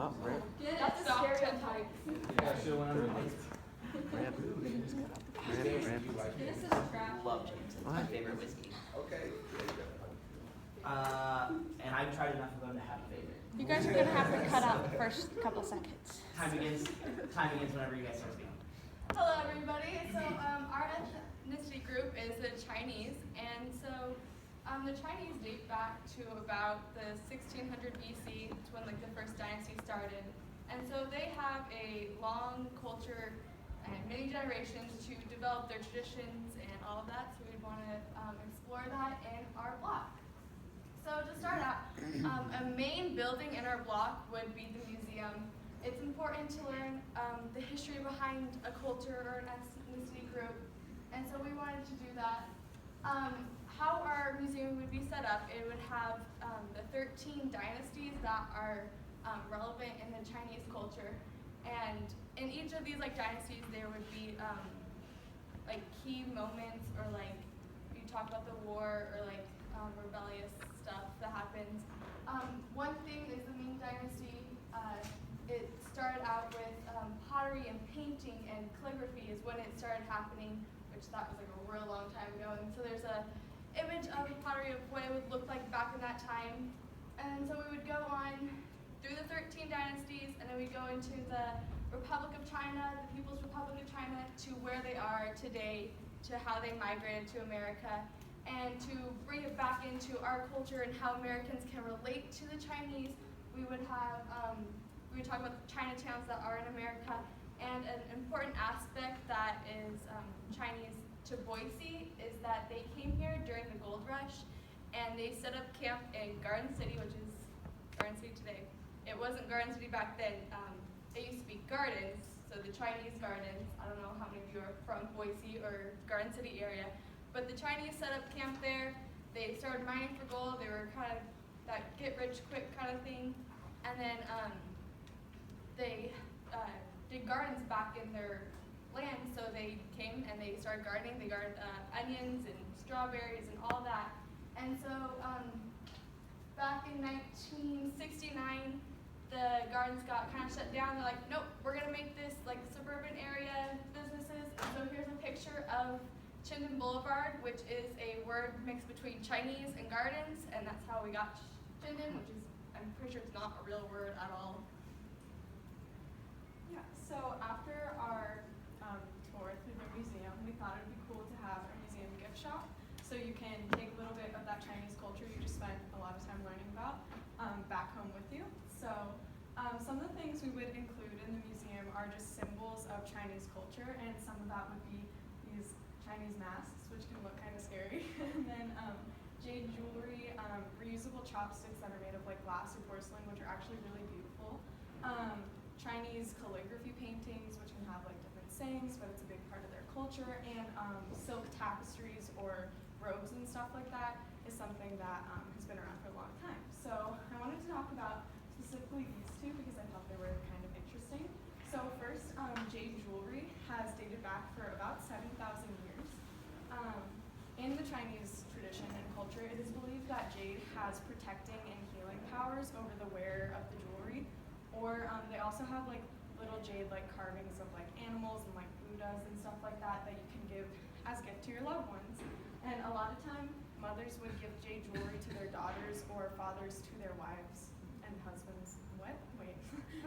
That's a stereotype. Yeah, I should've went underneath. This is crap. Love James. It's my favorite whiskey. Okay. And I've tried enough of them to have a favorite. You guys are gonna have to cut out the first couple seconds. Time begins whenever you guys start speaking. Hello, everybody. So our ethnicity group is the Chinese, and so the Chinese date back to about the 1600 BC. It's when like the first dynasty started, and so they have a long culture and many generations to develop their traditions and all of that. So we'd want to explore that in our block. So to start out, a main building in our block would be the museum. It's important to learn the history behind a culture or an ethnicity group, and so we wanted to do that. How our museum would be set up, it would have the 13 dynasties that are relevant in the Chinese culture, and in each of these like dynasties, there would be like key moments, or like you talk about the war or like rebellious stuff that happens. One thing is the Ming Dynasty. It started out with pottery and painting, and calligraphy is when it started happening, which that was like a real long time ago. And so there's a image of pottery of what it would look like back in that time. And so we would go on through the 13 dynasties, and then we go into the Republic of China, the People's Republic of China, to where they are today, to how they migrated to America, and to bring it back into our culture and how Americans can relate to the Chinese. We would have, we would talk about the Chinatowns that are in America, and an important aspect that is Chinese to Boise is that they came here during the gold rush, and they set up camp in Garden City, which is Garden City today. It wasn't Garden City back then. It used to be gardens, so the Chinese gardens. I don't know how many of you are from Boise or Garden City area, but the Chinese set up camp there. They started mining for gold. They were kind of that get-rich-quick kind of thing, and then they did gardens back in their land, so they came and they started gardening. They gardened onions and strawberries and all that. And so back in 1969, the gardens got kind of shut down. They're like, nope, we're gonna make this like suburban area businesses. And so here's a picture of Chinden Boulevard, which is a word mixed between Chinese and gardens, and that's how we got Chinden, which is, I'm pretty sure it's not a real word at all. Yeah, so after our tour through the museum, we thought it would be cool to have a museum gift shop. So you can take a little bit of that Chinese culture you just spent a lot of time learning about back home with you. So some of the things we would include in the museum are just symbols of Chinese culture, and some of that would be these Chinese masks, which can look kind of scary. And then jade jewelry, reusable chopsticks that are made of like glass or porcelain, which are actually really beautiful. Chinese calligraphy paintings, which can have like different sayings, but it's a big part of their culture. And silk tapestries or robes and stuff like that is something that has been around for a long time. So I wanted to talk about specifically these two because I thought they were kind of interesting. So first, jade jewelry has dated back for about 7,000 years. In the Chinese tradition and culture, it is believed that jade has protecting and healing powers over the wearer of the jewelry. Or they also have like little jade like carvings of like animals and like Buddhas and stuff like that that you can give as gift to your loved ones. And a lot of time, mothers would give jade jewelry to their daughters, or fathers to their wives and husbands. What? Wait.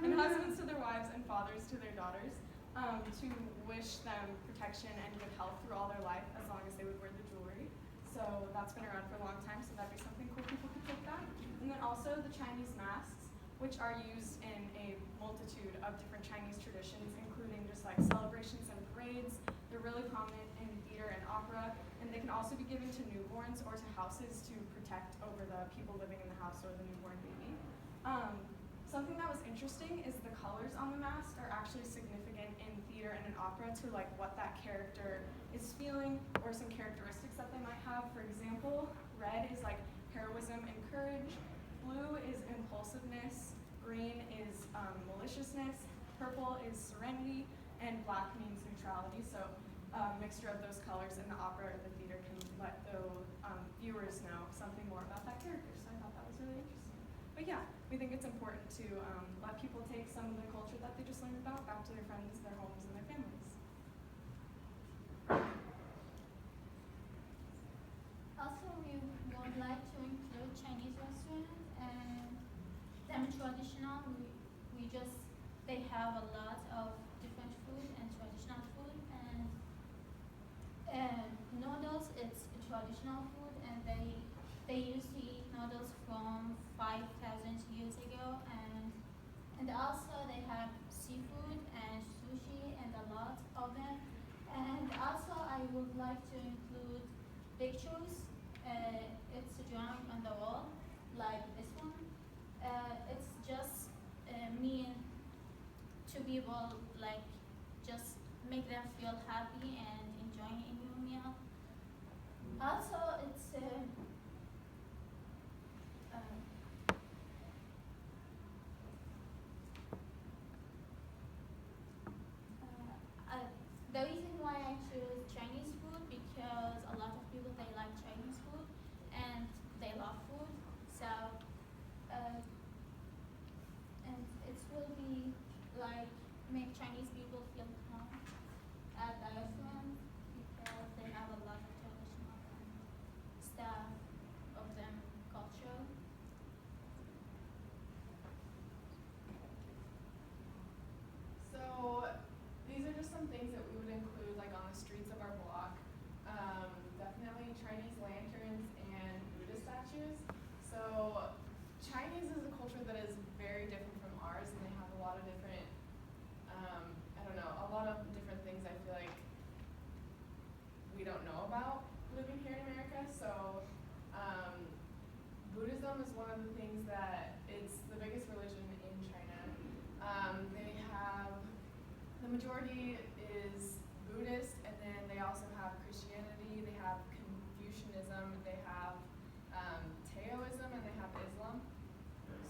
And husbands to their wives and fathers to their daughters to wish them protection and good health through all their life as long as they would wear the jewelry. So that's been around for a long time, so that'd be something cool people could take back. And then also the Chinese masks, which are used in a multitude of different Chinese traditions, including just like celebrations and parades. They're really prominent in theater and opera, and they can also be given to newborns or to houses to protect over the people living in the house or the newborn baby. Something that was interesting is the colors on the mask are actually significant in theater and in opera to like what that character is feeling or some characteristics that they might have. For example, red is like heroism and courage, blue is impulsiveness, green is maliciousness, purple is serenity, and black means neutrality. So a mixture of those colors in the opera or the theater can let the viewers know something more about that character. So I thought that was really interesting. But yeah, we think it's important to let people take some of the culture that they just learned about back to their friends, their homes, and their families. Also, we would like to include Chinese restaurants and them traditional. They have a lot of different food and traditional food, and noodles, it's a traditional food, and they used to eat noodles from 5,000 years ago, and also they have seafood and sushi and a lot of them. And also I would like to include pictures. It's a drawing on the wall, like this one. It's just mean to people, like just make them feel happy and enjoying a new meal. Also, it's the reason why I choose Chinese food, because a lot of people, they like Chinese food and they love food. So and it will be like make Chinese people feel home at the restaurant, because they have a lot of traditional stuff of them culture. So these are just some things that we would include like on the streets of our block. Definitely Chinese lanterns and Buddha statues. So Chinese is a culture that is very different from ours, and they have a lot of different, a lot of different things I feel like we don't know about living here in America. So Buddhism is one of the things that it's the biggest religion in China. They have, the majority is Buddhist, and then they also have Christianity, they have Confucianism, they have Taoism, and they have Islam.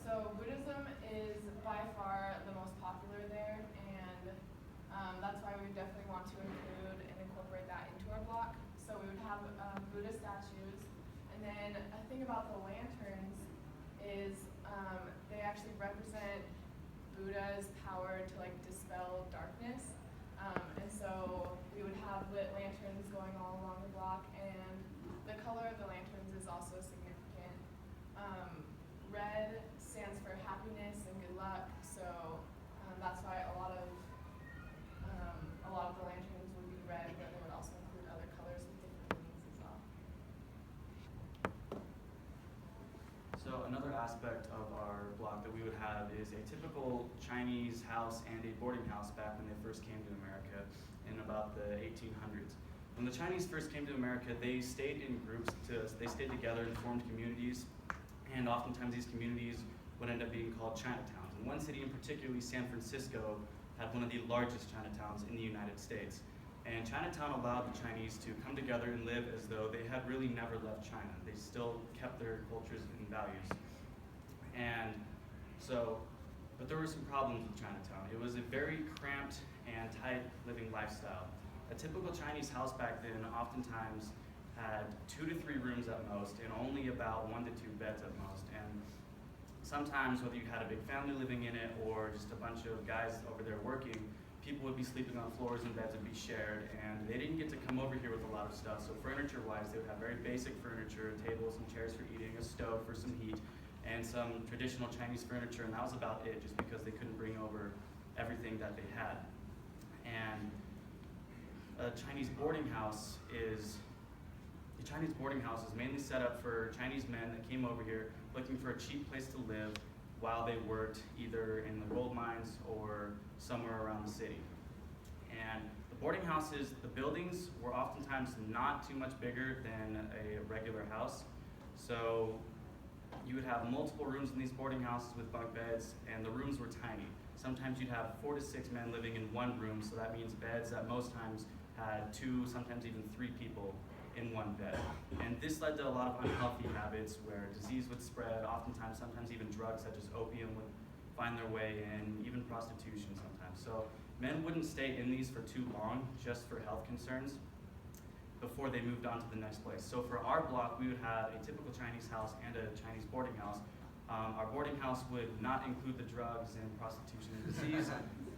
So Buddhism is by far the most popular there, and that's why we definitely want to include and incorporate that into our block. So we would have Buddha statues, and then a thing about the lanterns is they actually represent Buddha's power to like dispel darkness. And so we would have lit lanterns going all along the block, and the color of the lanterns is also significant. Red stands for happiness and good luck, so that's why a lot of the lanterns would be red, but they would also include other colors with different meanings as well. So another aspect of our block that we would have is a typical Chinese house and a boarding house back when they first came to America in about the 1800s. When the Chinese first came to America, they stayed in groups, they stayed together and formed communities, and oftentimes these communities would end up being called Chinatowns. And one city in particular, San Francisco, had one of the largest Chinatowns in the United States. And Chinatown allowed the Chinese to come together and live as though they had really never left China. They still kept their cultures and values. And so, but there were some problems with Chinatown. It was a very cramped and tight living lifestyle. A typical Chinese house back then oftentimes had 2 to 3 rooms at most, and only about 1 to 2 beds at most. And sometimes, whether you had a big family living in it or just a bunch of guys over there working, people would be sleeping on floors and beds would be shared, and they didn't get to come over here with a lot of stuff. So furniture-wise, they would have very basic furniture, tables and chairs for eating, a stove for some heat, and some traditional Chinese furniture, and that was about it, just because they couldn't bring over everything that they had. And a Chinese boarding house is mainly set up for Chinese men that came over here looking for a cheap place to live while they worked either in the gold mines or somewhere around the city. And the boarding houses, the buildings were oftentimes not too much bigger than a regular house. So you would have multiple rooms in these boarding houses with bunk beds, and the rooms were tiny. Sometimes you'd have 4 to 6 men living in one room, so that means beds that most times had 2, sometimes even 3 people in one bed. And this led to a lot of unhealthy habits where disease would spread, oftentimes, sometimes even drugs such as opium would find their way in, even prostitution sometimes. So men wouldn't stay in these for too long just for health concerns before they moved on to the next place. So for our block, we would have a typical Chinese house and a Chinese boarding house Our boarding house would not include the drugs and prostitution and disease,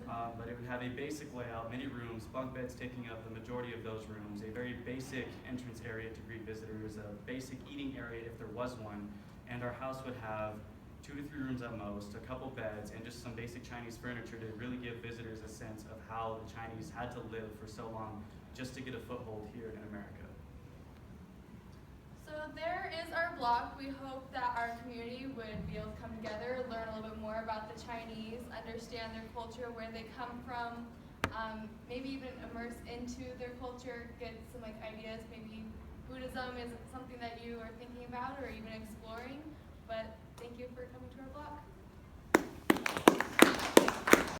but it would have a basic layout, many rooms, bunk beds taking up the majority of those rooms, a very basic entrance area to greet visitors, a basic eating area if there was one, and our house would have 2 to 3 rooms at most, a couple beds, and just some basic Chinese furniture to really give visitors a sense of how the Chinese had to live for so long just to get a foothold here in America. So there is our block. We hope that our community would be able to come together, learn a little bit more about the Chinese, understand their culture, where they come from, maybe even immerse into their culture, get some ideas. Maybe Buddhism is something that you are thinking about or even exploring. But thank you for coming to our block.